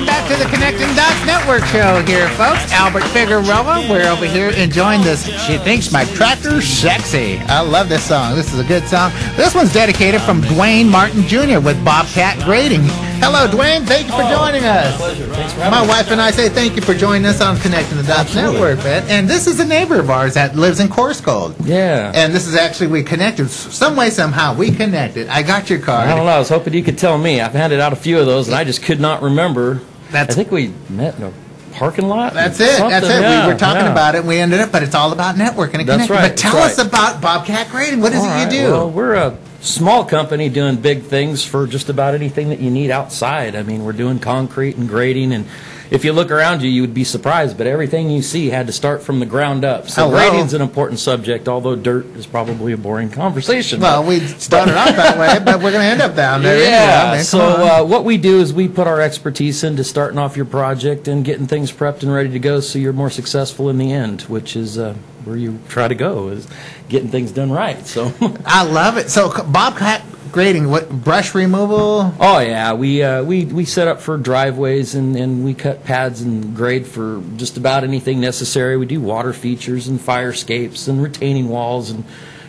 welcome back to the Connecting Dots Network show here, folks. Albert Figueroa, we're over here enjoying this She Thinks My Tractor's Sexy. I love this song. This is a good song. This one's dedicated from Dwayne Martin Jr. with BobCat Grading. Hello, Dwayne. Thank you for joining us. My pleasure. Thanks for having me. My wife and I say thank you for joining us on Connecting the Dots Network, man. And this is a neighbor of ours that lives in Corscold. Yeah. And this is actually, we connected. Some way, somehow, we connected. I got your card. I don't know. I was hoping you could tell me. I've handed out a few of those, and I just could not remember. I think we met in a parking lot. That's it. That's it. Yeah, we were talking about it, and we ended up, but it's all about networking and That's connecting. right. But tell us about BobCat Grading. What is it you do? Well, we're a small company doing big things for just about anything that you need outside. I mean, we're doing concrete and grading, and if you look around you, you would be surprised, but everything you see had to start from the ground up. So grading's an important subject, although dirt is probably a boring conversation. Well, we started out that way, but we're going to end up down there. Yeah, anyway. I mean, so what we do is we put our expertise into starting off your project and getting things prepped and ready to go so you're more successful in the end, which is where you try to go, is getting things done right. So I love it. So BobCat Grading, what, brush removal? Oh yeah, we set up for driveways and we cut pads and grade for just about anything necessary. We do water features and fire escapes and retaining walls and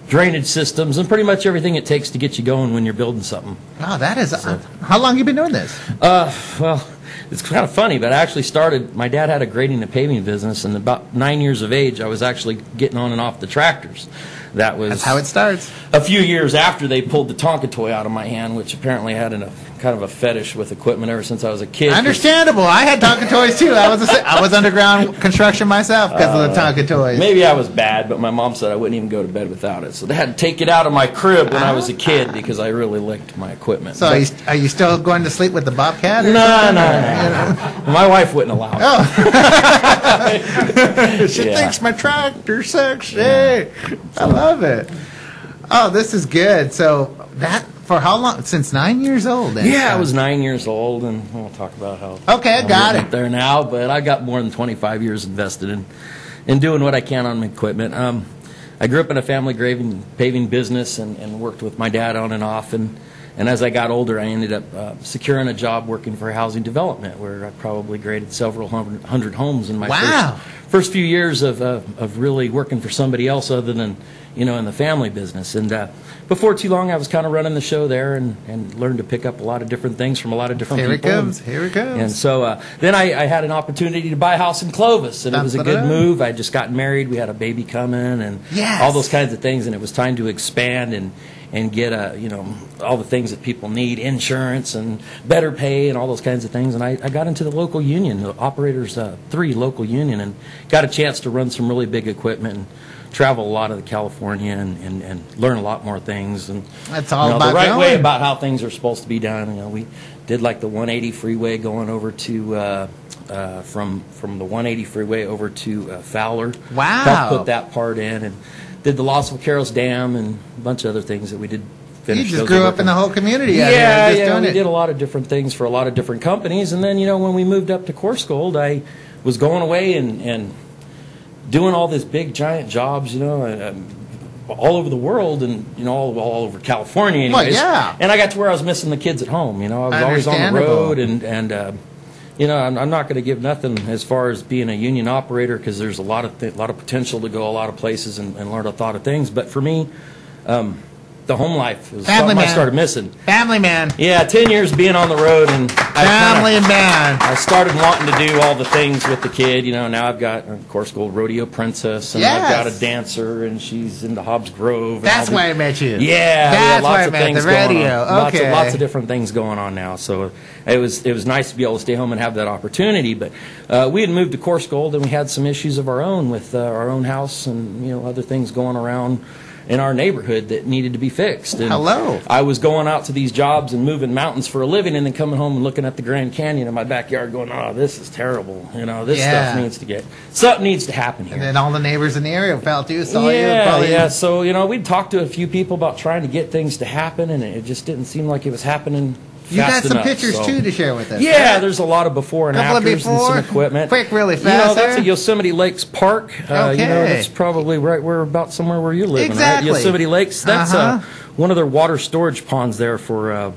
drainage systems and pretty much everything it takes to get you going when you're building something. Oh, that is. How long have you been doing this? Well, it's kind of funny, but I actually started. My dad had a grading and paving business, and about 9 years of age, I was actually getting on and off the tractors. That's how it starts. A few years after they pulled the Tonka toy out of my hand, which apparently had kind of a fetish with equipment ever since I was a kid. Understandable. I had Tonka toys too. I was underground construction myself because of the Tonka toys. Maybe I was bad, but my mom said I wouldn't even go to bed without it. So they had to take it out of my crib when I was a kid because I really licked my equipment. So are you still going to sleep with the BobCat? No. My wife wouldn't allow it. Oh. She thinks my tractor's sexy. Yeah. I love it. Oh, this is good. So that, for how long? Since 9 years old? Yeah, I was 9 years old, and we'll talk about how. Okay, got it. There now, but I got more than 25 years invested in doing what I can on my equipment. I grew up in a family paving business and worked with my dad on and off, and as I got older, I ended up securing a job working for housing development, where I probably graded several hundred homes in my first few years of really working for somebody else other than, in the family business. And before too long, I was kind of running the show there and learned to pick up a lot of different things from a lot of different people. Here it comes. And so then I had an opportunity to buy a house in Clovis, and it was a good move. I just got married. We had a baby coming and all those kinds of things, and it was time to expand and get all the things that people need, insurance and better pay and all those kinds of things. And I got into the local union, the Operators 3 local union, and got a chance to run some really big equipment and travel a lot of California and learn a lot more things. And that's all about the right going. way about how things are supposed to be done. We did like the 180 freeway going over to from the 180 freeway over to Fowler. Wow. Helped put that part in, and did the Los Vaqueros Dam and a bunch of other things that we did. You just grew up in the whole community. Yeah, we did a lot of different things for a lot of different companies. And then, when we moved up to Corscold, I was going away and doing all these big, giant jobs, all over the world and, all over California anyways. Well, yeah. And I got to where I was missing the kids at home. I was always on the road and I'm not going to give nothing as far as being a union operator because there's a lot of potential to go a lot of places and learn a lot of things. But for me, the home life was something I started missing. Family man. Yeah, 10 years being on the road, and I started wanting to do all the things with the kid. Now I've got, of course, Gold Rodeo Princess, and I've got a dancer, and she's into Hobbs Grove. That's why I met you. Yeah, that's lots why I of met things the radio. Going on. Okay, lots of different things going on now. So it was nice to be able to stay home and have that opportunity. But we had moved to Corscold, and we had some issues of our own with our own house, and other things going around in our neighborhood that needed to be fixed. And I was going out to these jobs and moving mountains for a living, and then coming home and looking at the Grand Canyon in my backyard going, oh, this is terrible. This stuff something needs to happen here. And then all the neighbors in the area felt you, saw you. Yeah. So, we'd talked to a few people about trying to get things to happen, and it just didn't seem like it was happening. You got some pictures too to share with us. Yeah, there's a lot of before and afters and some equipment. Quick, really fast. That's at Yosemite Lakes Park. That's probably right where about somewhere where you live, right? Yosemite Lakes. That's one of their water storage ponds there for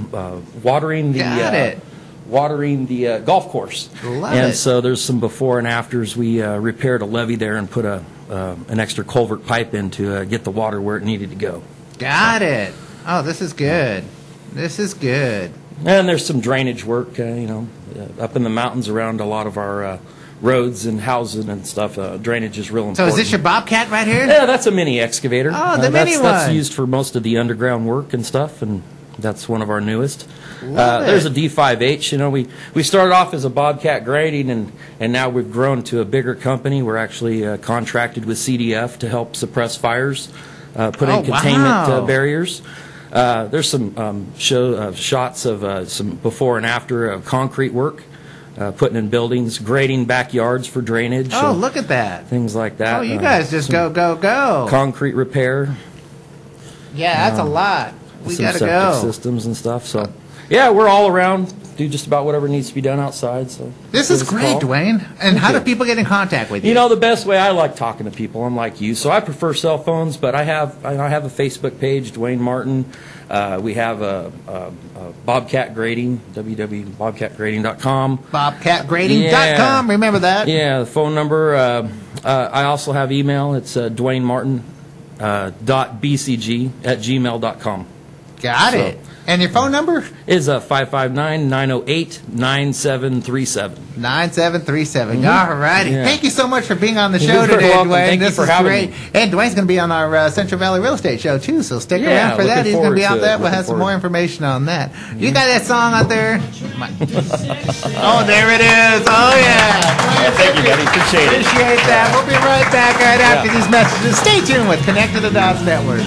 watering the watering the golf course. Love and it. so there's some before and afters. We repaired a levee there and put an extra culvert pipe in to get the water where it needed to go. Got it. Oh, this is good. This is good. And there's some drainage work, up in the mountains around a lot of our roads and houses and stuff. Drainage is real important. So is this your BobCat right here? Yeah, that's a mini excavator. Oh, the mini That's one. used for most of the underground work and stuff, and that's one of our newest. Love it. There's a D5H. We started off as a BobCat grading, and now we've grown to a bigger company. We're actually contracted with CDF to help suppress fires, put in containment wow. barriers. There's some shots of some before and after of concrete work, putting in buildings, grading backyards for drainage. Oh, look at that. Things like that. Oh, you guys just go, go, go. Concrete repair. Yeah, that's a lot. We Some got to septic go. systems and stuff. So, yeah, we're all around. Do just about whatever needs to be done outside. So This give is us a great, call. Dwayne. And how do people get in contact with you? You know, the best way, I like talking to people. I'm like you, so I prefer cell phones. But I have a Facebook page, Dwayne Martin. We have a BobCat Grading, www.bobcatgrading.com. BobCatGrading.com. Remember that. Yeah, the phone number. I also have email. It's DwayneMartin.bcg@gmail.com. Got it. And your phone number? Is 559-908-9737. 9737. All righty. Yeah. Thank you so much for being on the You're show very today, welcome. Dwayne. Thank you This for is having great. me. And Dwayne's going to be on our Central Valley Real Estate show, too, so stick Yeah, around for that. looking He's going to be forward out to there. it. We'll have some Looking more forward. information on that. You got that song out there? Oh, there it is. Oh, yeah. Thank you, buddy. Appreciate it. Appreciate that. We'll be right back right after these messages. Stay tuned with Connect to the Dots Network.